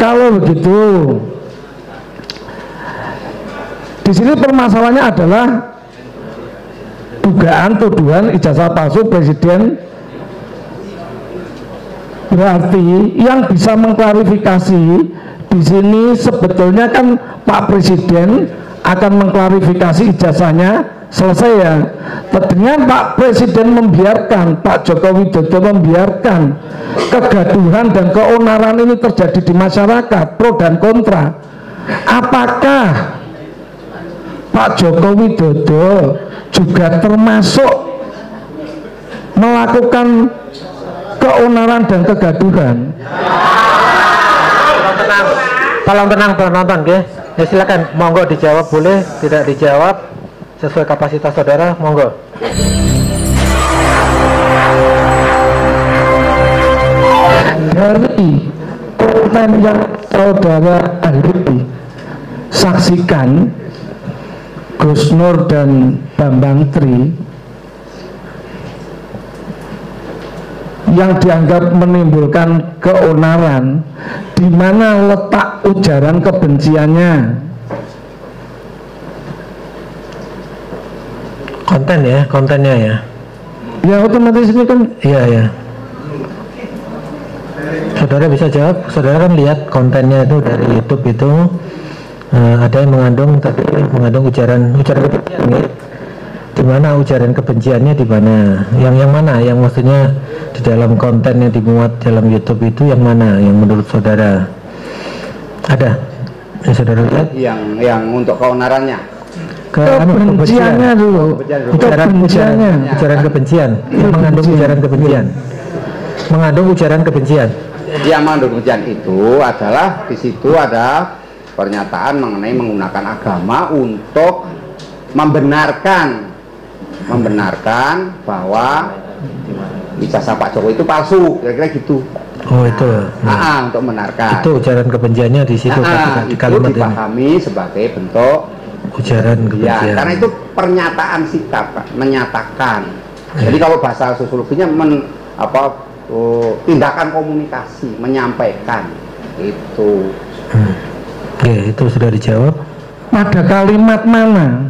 Kalau begitu, di sini permasalahannya adalah dugaan tuduhan ijazah palsu presiden. Berarti yang bisa mengklarifikasi di sini sebetulnya kan Pak Presiden akan mengklarifikasi ijazahnya, selesai ya. Dengan Pak Presiden membiarkan, Pak Joko Widodo membiarkan kegaduhan dan keonaran ini terjadi di masyarakat, pro dan kontra, apakah Pak Joko Widodo juga termasuk melakukan keonaran dan kegaduhan? Tolong tenang penonton, ya silakan, monggo dijawab, boleh tidak dijawab sesuai kapasitas saudara, monggo. Dari konten yang saudara ahli saksikan, Gus Nur dan Bambang Tri yang dianggap menimbulkan keonaran, di mana letak ujaran kebenciannya? Konten ya, kontennya ya. Ya otomatis ini kan. Iya ya. Saudara bisa jawab, saudara kan lihat kontennya itu dari YouTube itu ada yang mengandung ujaran kebencian ya. Di mana ujaran kebenciannya, di mana? Yang mana? Yang maksudnya di dalam konten yang dimuat dalam YouTube itu yang mana? Yang menurut saudara ada? Yang saudara lihat? Yang untuk keonarannya. Kebenciannya dulu. Ujaran kebencian. Yang mengandung ujaran kebencian. Mengandung ujaran kebencian. Yang mengandung kebencian itu adalah di situ ada pernyataan mengenai menggunakan agama untuk membenarkan bahwa ijazah Pak Jokowi itu palsu, kira-kira gitu. Oh itu. Untuk membenarkan. Itu ujaran kebenciannya di situ. Di kalimat itu dipahami ini sebagai bentuk ujaran kebencian. Ya, karena itu pernyataan sikap, Pak, menyatakan. Jadi kalau bahasa sosiologinya tindakan komunikasi, menyampaikan itu. Oke, itu sudah dijawab. Pada kalimat mana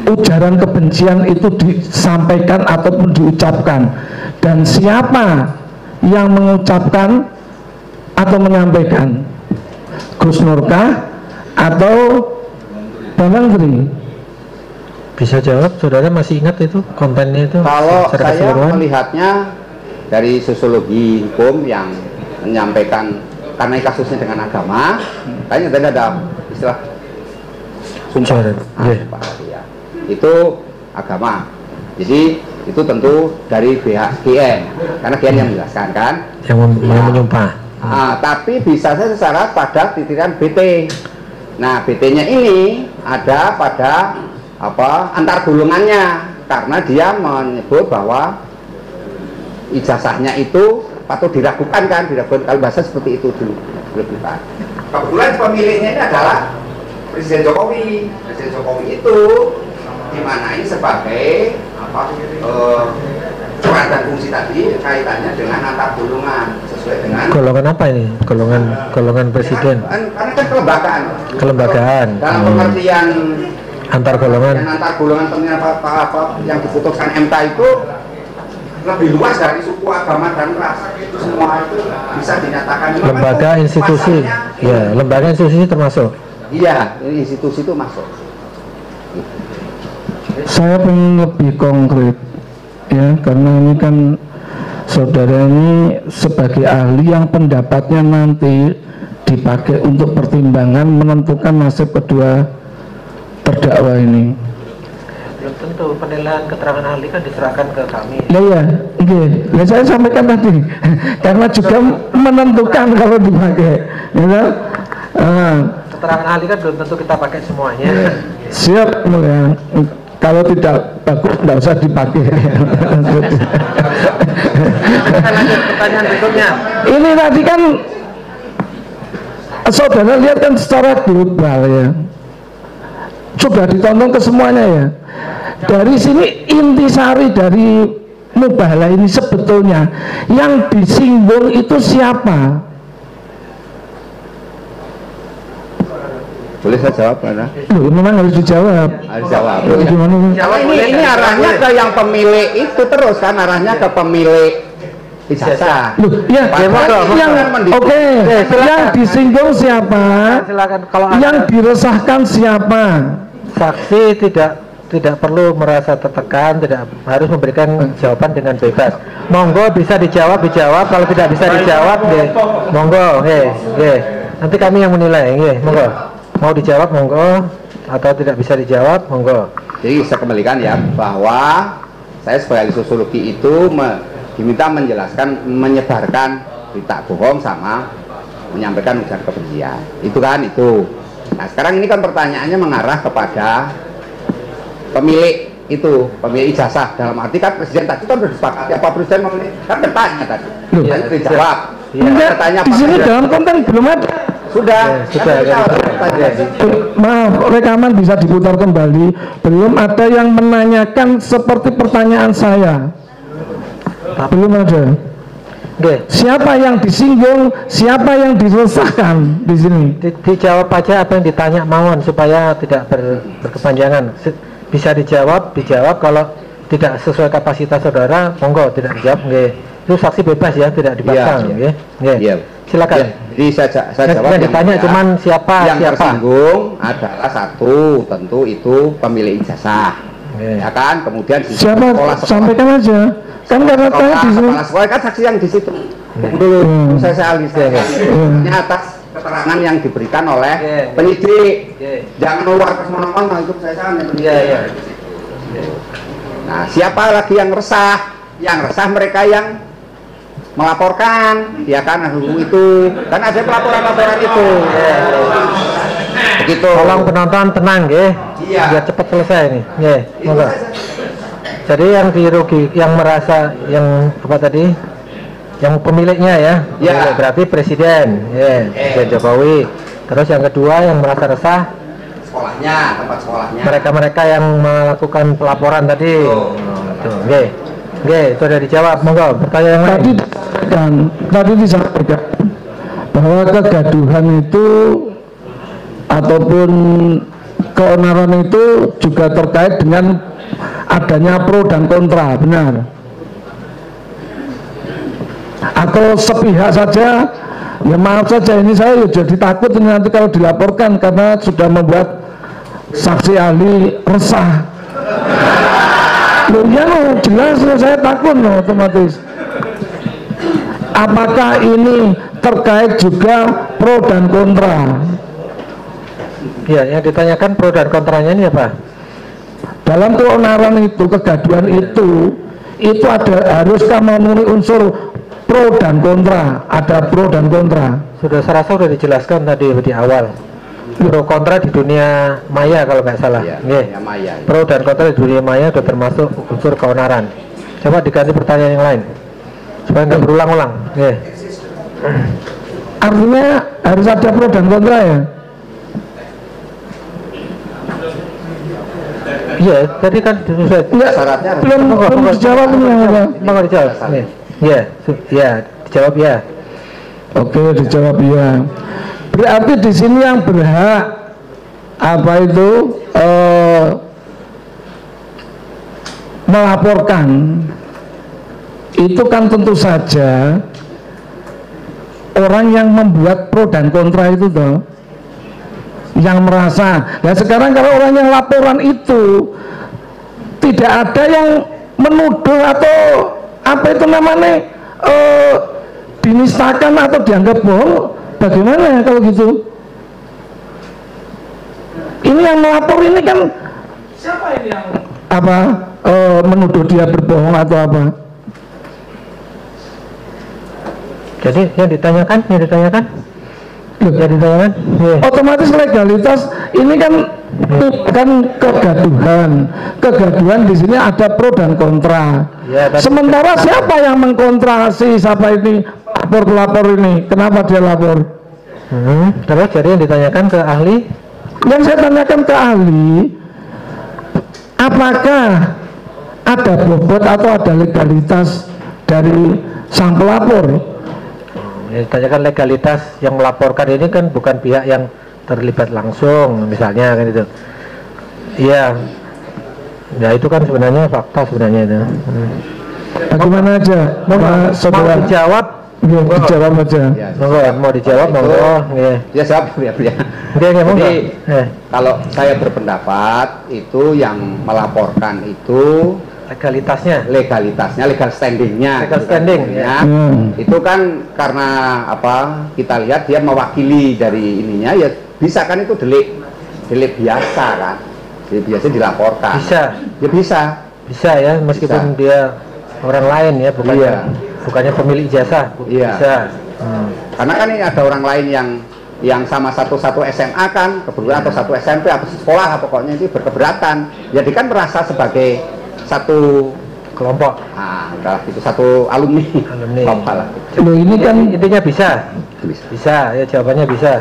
ujaran kebencian itu disampaikan ataupun diucapkan, dan siapa yang mengucapkan atau menyampaikan? Gus Nurkah atau Bambang Tri? Bisa jawab, saudara masih ingat itu kontennya itu? Kalau saya melihatnya dari sosiologi hukum yang menyampaikan, karena kasusnya dengan agama, kayaknya tadi ada istilah sumpah. Ya. Itu agama, jadi itu tentu dari pihak GN, karena GN yang menjelaskan kan, yang menyumpah. Tapi bisa saja syarat pada titiran BT. Nah, BT-nya ini ada pada antar golongannya, karena dia menyebut bahwa ijazahnya itu patut diragukan kan, kalau bahasa seperti itu dulu. Kebetulan pemiliknya ini adalah Presiden Jokowi. Presiden Jokowi itu dimanai sebagai peran dan fungsi tadi kaitannya dengan antar golongan sesuai dengan golongan apa ini? Golongan presiden. Karena kan kelembagaan. Dalam pengertian antar golongan yang diputuskan MK itu lebih luas dari suku, agama dan ras. Itu semua itu bisa dinyatakan. Lembaga institusi, ya lembaga institusi termasuk. Iya, institusi itu masuk. Saya ingin lebih konkret ya, karena ini kan saudara ini sebagai ahli yang pendapatnya nanti dipakai untuk pertimbangan menentukan nasib kedua terdakwa ini. Belum tentu, penilaian keterangan ahli kan diserahkan ke kami. Ya, ya, saya sampaikan tadi karena juga menentukan kalau dipakai, ya. Keterangan ahli kan belum tentu kita pakai semuanya. Siap, ya. Kalau tidak bagus, tidak usah dipakai. Pertanyaan berikutnya. Ini tadi kan saudara lihat kan secara global ya. Coba ditonton ke semuanya ya. Dari sini intisari dari mubahalah ini sebetulnya yang disinggung itu siapa? Boleh saya jawab, Pak? Loh, memang harus dijawab. Harus jawab. Gimana? Ini arahnya ke yang pemilik itu terus kan, arahnya ke pemilik ijazah. Loh, ya, oke, yang disinggung siapa? Silakan. Kalau yang diresahkan siapa? Saksi tidak perlu merasa tertekan, tidak harus memberikan jawaban dengan bebas. Monggo bisa dijawab, kalau tidak bisa dijawab, monggo, nanti kami yang menilai, monggo. Mau dijawab, monggo, atau tidak bisa dijawab, monggo. Jadi saya kembalikan ya, bahwa saya sebagai ahli sosiologi itu diminta menjelaskan, menyebarkan berita bohong sama menyampaikan ujaran kebencian. Itu kan itu. Nah sekarang ini kan pertanyaannya mengarah kepada pemilik itu, pemilik ijazah, dalam arti kan presiden tadi kan sudah disepakati, apa presiden memilih, kan bertanya tadi, ya, itu dijawab. Ya, di sini dalam konten belum ada. Sudah. Maaf, rekaman bisa diputar kembali. Belum ada yang menanyakan seperti pertanyaan saya. Belum ada. Siapa yang disinggung, siapa yang diresahkan di sini? Dijawab aja apa yang ditanya mawon supaya tidak berkepanjangan. Bisa dijawab. Kalau tidak sesuai kapasitas saudara, monggo, tidak dijawab, itu saksi bebas ya, tidak dipaksa, silakan. Jadi saya jawab yang ditanya cuman siapa yang tersinggung adalah satu, tentu itu pemilik ijazah, ya kan. Kemudian siapa? Sampaikan aja. Kan karena di sini. Kepala sekolah kan saksi yang di situ. Dulu saya alihkan. Ini atas keterangan yang diberikan oleh penyidik. Jangan keluar ke mana-mana, itu saya salah. Nah, siapa lagi yang resah? Yang resah mereka yang melaporkan, ya kan, itu kan ada pelaporan itu. Begitu. Tolong penonton tenang, biar cepat selesai nih. Jadi yang merasa yang apa tadi? Yang pemiliknya ya. Berarti presiden, Presiden Jokowi. Terus yang kedua yang merasa resah tempat sekolahnya. Mereka yang melakukan pelaporan tadi. Itu sudah dijawab, monggo. Pertanyaan yang lain. Tadi disampaikan bahwa kegaduhan itu ataupun keonaran itu juga terkait dengan adanya pro dan kontra, benar? Atau sepihak saja? Ya maaf saja, ini saya jadi takut nanti kalau dilaporkan karena sudah membuat saksi ahli resah. Loh ya, jelas saya takut otomatis. Apakah ini terkait juga pro dan kontra? Ya, yang ditanyakan pro dan kontranya ini apa? Dalam keonaran itu, kegaduhan itu haruskah memenuhi unsur pro dan kontra? Ada pro dan kontra. Saya rasa sudah dijelaskan tadi di awal. Pro kontra di dunia maya kalau nggak salah. Maya. Pro dan kontra di dunia maya sudah termasuk unsur keonaran. Coba diganti pertanyaan yang lain supaya nggak berulang-ulang. Artinya harus ada pro dan kontra ya? Iya, tadi kan belum dijawab ini apa? Mau dijawab? Dijawab ya. Oke, dijawab ya. Berarti di sini yang berhak apa itu melaporkan itu kan tentu saja orang yang membuat pro dan kontra itu toh, yang merasa. Nah sekarang kalau orang yang laporan itu tidak ada yang menuduh atau apa itu namanya dinistakan atau dianggap bohong, bagaimana ya kalau gitu? Ini yang melapor ini kan siapa ini yang apa menuduh dia berbohong atau apa? Jadi yang ditanyakan otomatis legalitas ini kan kegaduhan di sini ada pro dan kontra. Sementara siapa yang mengkontra siapa ini pelapor ini? Kenapa dia lapor? Terus jadi yang ditanyakan ke ahli? Yang saya tanyakan ke ahli, ada bobot atau ada legalitas dari sang pelapor. Ya, ditanyakan legalitas yang melaporkan ini kan bukan pihak yang terlibat langsung, misalnya kan itu. Iya, ya itu kan sebenarnya fakta sebenarnya itu. Bagaimana aja, Pak Saudara? Mau dijawab? Ya, dijawab aja. Ya, Mau dijawab, monggo. Ya jawab ya. Jadi kalau saya berpendapat itu yang melaporkan itu legalitasnya, legal standingnya, itu kan karena apa? Kita lihat dia mewakili dari ininya, ya bisa kan itu delik biasa kan, delik biasa dilaporkan. Bisa ya, meskipun dia orang lain ya, bukannya pemilik ijazah. Bisa. Karena kan ini ada orang lain yang sama satu SMA kan, kebetulan atau satu SMP atau sekolah pokoknya itu berkeberatan, jadi kan merasa sebagai satu kelompok, itu satu alumni. Lah. Loh, ini kan intinya bisa ya, jawabannya bisa.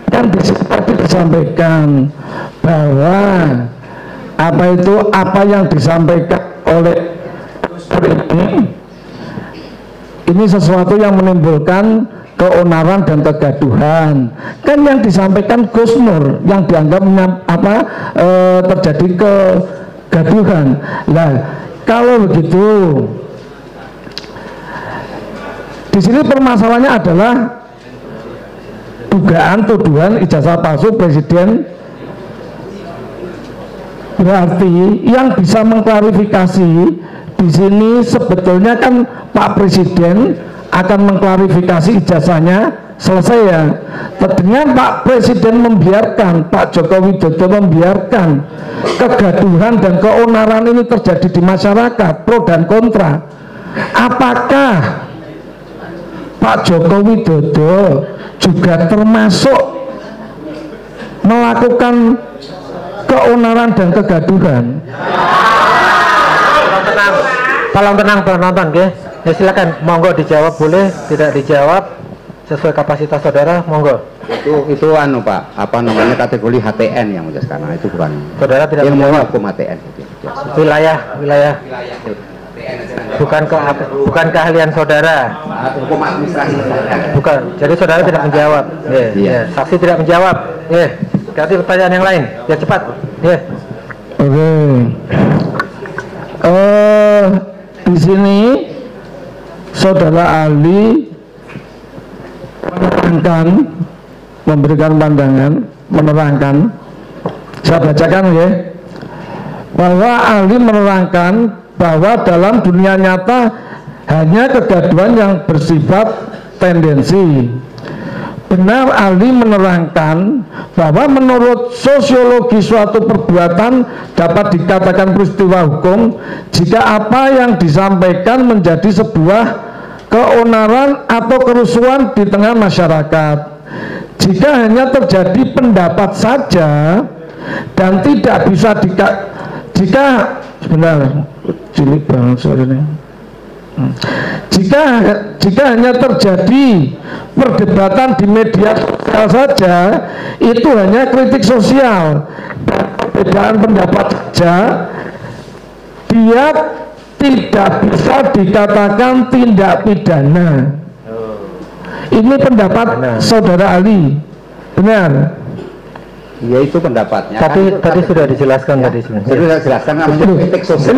Kan seperti disampaikan bahwa apa yang disampaikan oleh ini sesuatu yang menimbulkan keonaran dan kegaduhan. Kan yang disampaikan Gus Nur yang dianggap terjadi kegaduhan. Nah, kalau begitu di sini permasalahannya adalah dugaan tuduhan ijazah palsu presiden. Berarti yang bisa mengklarifikasi di sini sebetulnya kan Pak Presiden akan mengklarifikasi ijazahnya, selesai ya. Dengan Pak Presiden membiarkan, Pak Joko Widodo membiarkan kegaduhan dan keonaran ini terjadi di masyarakat, pro dan kontra, apakah Pak Joko Widodo juga termasuk melakukan keonaran dan kegaduhan? Tolong tenang penonton, ya silakan, monggo dijawab, boleh tidak dijawab sesuai kapasitas saudara, monggo. Itu Pak, apa namanya, kategori HTN yang sekarang itu bukan. Saudara tidak menjawab hukum HTN. Wilayah. Bukan keahlian saudara. Hukum administrasi. Bukan. Jadi saudara tidak menjawab. Ya. Saksi tidak menjawab. Ganti pertanyaan yang lain. Ya cepat. Oke. Di sini saudara ahli memberikan pandangan, menerangkan. Saya bacakan ya, bahwa ahli menerangkan bahwa dalam dunia nyata hanya kegaduhan yang bersifat tendensi. Benar, ahli menerangkan bahwa menurut sosiologi suatu perbuatan dapat dikatakan peristiwa hukum jika apa yang disampaikan menjadi sebuah keonaran atau kerusuhan di tengah masyarakat. Jika hanya terjadi pendapat saja dan tidak bisa jika hanya terjadi perdebatan di media sosial saja, itu hanya kritik sosial dan perbedaan pendapat saja, dia tidak bisa dikatakan tindak pidana. Ini pendapat saudara Ali, benar? Ya, itu pendapatnya. Tadi sudah dijelaskan tadi sebenarnya. Sudah dijelaskan namanya kritik sosial.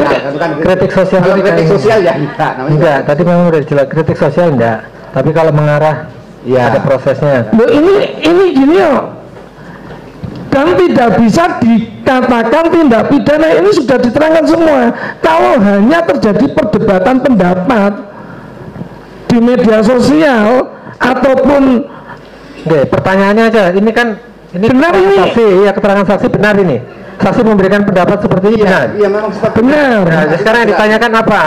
Kritik sosial. Kalau kritik sosial ya enggak. Tadi memang sudah dijelaskan kritik sosial enggak. Tapi kalau mengarah ada prosesnya. Loh, ini gini ya. Dan tidak bisa dikatakan tindak pidana, ini sudah diterangkan semua. Kalau hanya terjadi perdebatan pendapat di media sosial ataupun pertanyaannya aja, ini kan benar ini saksi, ya keterangan saksi benar ini. Saksi memberikan pendapat seperti ini benar. Iya, memang seperti benar. Nah, sekarang yang ditanyakan apa?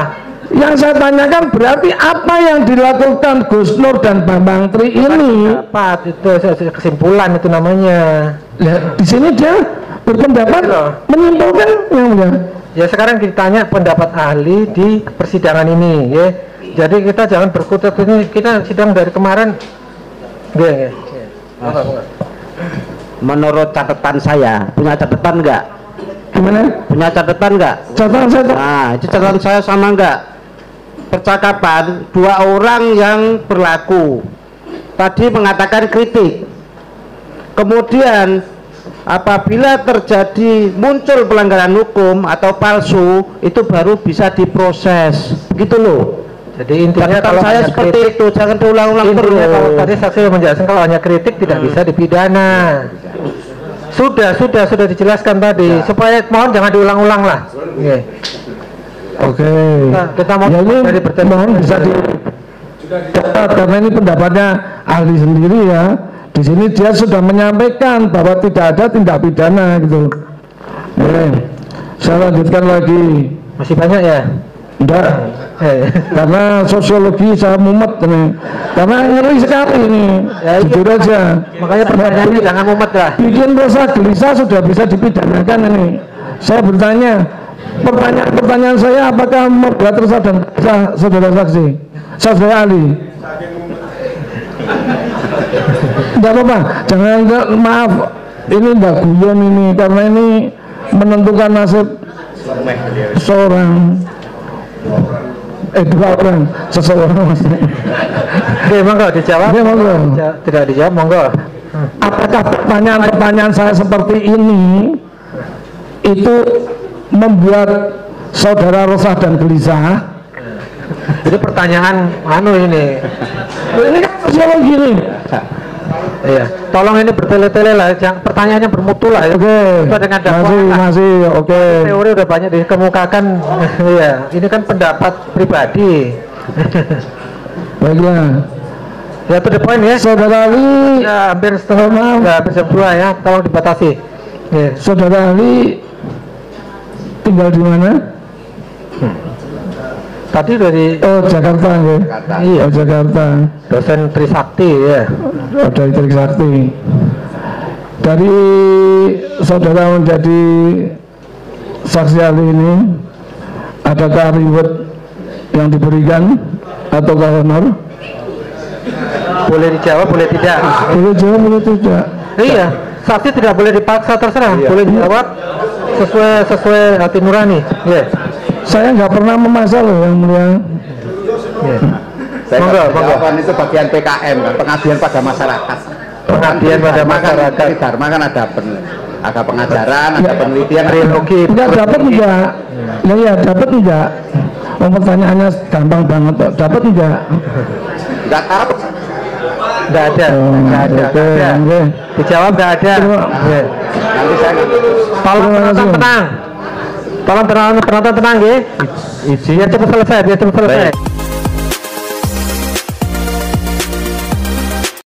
Yang saya tanyakan berarti apa yang dilakukan Gus Nur dan Bambang Tri ini? Pendapat itu kesimpulan itu namanya. Nah, di sini dia berpendapat menyimpulkan yang benar. Ya sekarang ditanya pendapat ahli di persidangan ini, ya. Jadi kita jangan berkutat, ini kita sidang dari kemarin. Menurut catatan saya, punya catatan enggak? Gimana? Punya catatan nggak? Catatan saya. Nah, itu catatan saya sama nggak? Percakapan dua orang yang berlaku. Tadi mengatakan kritik. Kemudian apabila terjadi muncul pelanggaran hukum atau palsu, itu baru bisa diproses. Begitu loh. Jadi intinya Catatan kalau saya hanya seperti kritik, itu, jangan diulang-ulang terus. intinya kalau tadi saksi menjelaskan kalau hanya kritik tidak bisa dipidana. Sudah dijelaskan tadi, supaya mohon jangan diulang-ulang lah. Oke. Oke. Nah, kita mau Ya ini dari pertanyaan mohon bisa di karena ini pendapatnya ahli sendiri ya. Di sini dia sudah menyampaikan bahwa tidak ada tindak pidana gitu. Oke. Saya lanjutkan lagi. masih banyak ya. Enggak. Karena sosiologi saya mumet ini. Karena ngeri sekali ini. Ya, jujur aja. Makanya pertanyaannya jangan mumet lah. Bikin rasa gelisah sudah bisa dipidanakan ini. Saya bertanya, pertanyaan saya apakah membuat resah dan gelisah saudara saksi, saudara ahli? Tidak apa-apa, jangan, maaf, ini enggak guyon ini, karena ini menentukan nasib seorang, dua orang, seseorang maksudnya. Oke, monggo dijawab. Oke, monggo. Tidak dijawab, monggo. Apakah pertanyaan-pertanyaan saya seperti ini itu membuat saudara resah dan gelisah? Jadi pertanyaan ini. Ini kan sosiologi nih. Iya, tolong ini bertele-tele lah, jangan pertanyaannya bermutu lah. Oke. Sesuai dengan dakwaan. Masih, oke. Teori udah banyak dikemukakan. Iya, ini kan pendapat pribadi. Baiklah. Ya, to the point ya. Saudara Ali, Ya, hampir setengah, hampir jam 2 ya, tolong dibatasi. Ya. Saudara Ali tinggal di mana? Tadi dari Jakarta ya. Jakarta. Iya, Jakarta. dosen Trisakti ya. Dari Trisakti. Dari saudara menjadi saksi ahli ini, adakah reward yang diberikan atau honor? Boleh dijawab, boleh tidak. Boleh jawab, boleh tidak. Iya, saksi tidak boleh dipaksa, terserah. Iya. Boleh dijawab sesuai hati nurani. Iya. Saya nggak pernah memaksa loh yang mulia. Iya. Saya Monggo, jawaban itu bagian PKM kan, pengabdian pada masyarakat. Pengabdian pada masyarakat. Di Dharma kan ada pengajaran, ada penelitian, Trilogi. Enggak dapat enggak? Ya dapat enggak? Pertanyaannya gampang banget kok. Dapat enggak? nggak tahu. Nggak ada. Nggak ada. Oke, Nggak ada. oke. Dijawab nggak ada. Iya. Nanti saya Tolong penonton tenang. Tolong penonton tenang ya. Biar cepat selesai, biar cepat selesai.